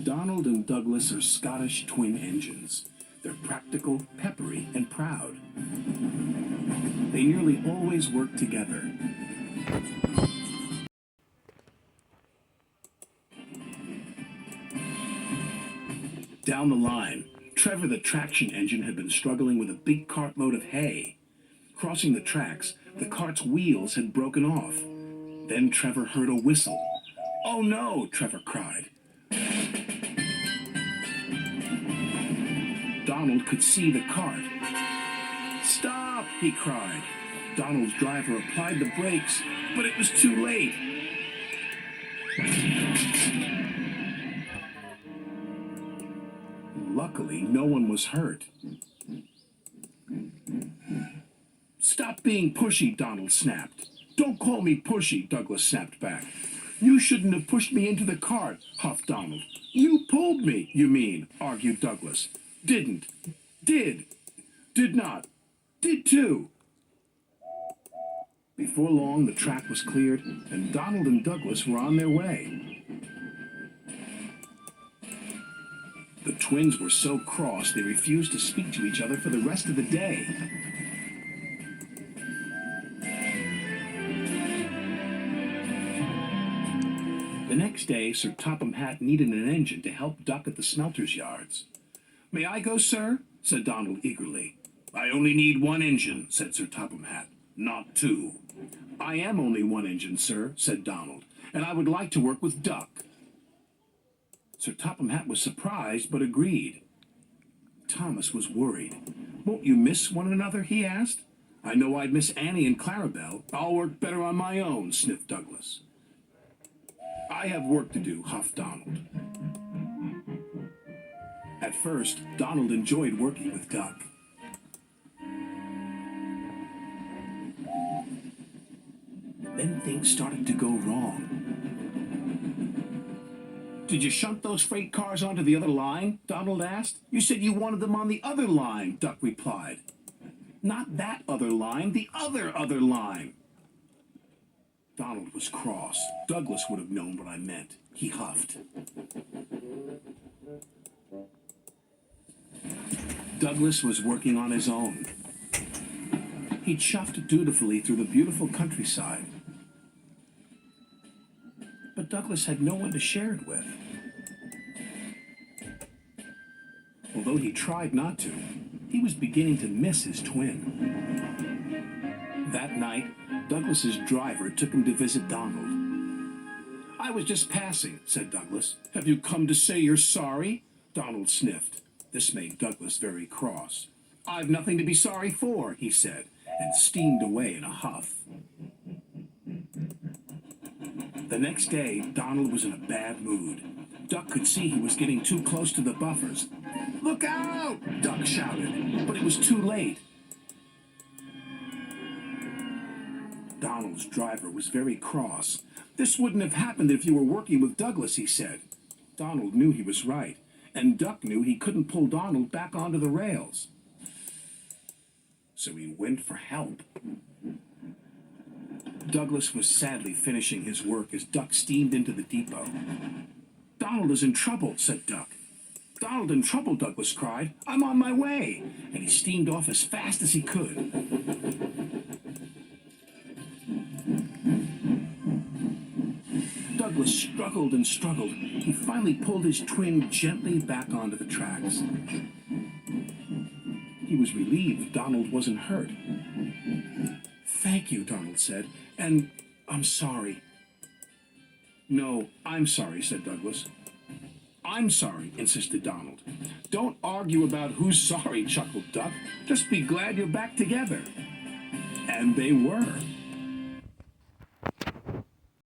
Donald and Douglas are Scottish twin engines. They're practical, peppery, and proud. They nearly always work together. Down the line, Trevor the traction engine had been struggling with a big cartload of hay. Crossing the tracks, the cart's wheels had broken off. Then Trevor heard a whistle. "Oh no!" Trevor cried. Donald could see the cart. "Stop!" he cried. Donald's driver applied the brakes, but it was too late. Luckily, no one was hurt. "Stop being pushy," Donald snapped. "Don't call me pushy," Douglas snapped back. "You shouldn't have pushed me into the cart," huffed Donald. "You pulled me, you mean," argued Douglas. "Didn't. Did. Did not. Did too." Before long, the track was cleared, and Donald and Douglas were on their way. The twins were so cross they refused to speak to each other for the rest of the day. The next day, Sir Topham Hatt needed an engine to help Duck at the smelter's yards. "May I go, sir?" said Donald eagerly. "I only need one engine," said Sir Topham Hatt, "not two." "I am only one engine, sir," said Donald, "and I would like to work with Duck." Sir Topham Hatt was surprised, but agreed. Thomas was worried. "Won't you miss one another?" he asked. "I know I'd miss Annie and Clarabelle. I'll work better on my own," sniffed Douglas. "I have work to do," huffed Donald. At first, Donald enjoyed working with Duck. Then things started to go wrong. "Did you shunt those freight cars onto the other line?" Donald asked. "You said you wanted them on the other line," Duck replied. "Not that other line, the other line." Donald was cross. Douglas would have known what I meant. He huffed. Douglas was working on his own. He chuffed dutifully through the beautiful countryside. But Douglas had no one to share it with. Although he tried not to, he was beginning to miss his twin. That night, Douglas's driver took him to visit Donald. "I was just passing," said Douglas. "Have you come to say you're sorry?" Donald sniffed. This made Douglas very cross. "I've nothing to be sorry for," he said, and steamed away in a huff. The next day, Donald was in a bad mood. Duck could see he was getting too close to the buffers. "Look out!" Duck shouted, but it was too late. Donald's driver was very cross. "This wouldn't have happened if you were working with Douglas," he said. Donald knew he was right, and Duck knew he couldn't pull Donald back onto the rails. So he went for help. Douglas was sadly finishing his work as Duck steamed into the depot. "Donald is in trouble," said Duck. "Donald in trouble," Douglas cried. "I'm on my way." And he steamed off as fast as he could. Douglas struggled and struggled. He finally pulled his twin gently back onto the tracks. He was relieved Donald wasn't hurt. "Thank you," Donald said, "and I'm sorry." "No, I'm sorry," said Douglas. "I'm sorry," insisted Donald. "Don't argue about who's sorry," chuckled Duck. "Just be glad you're back together." And they were.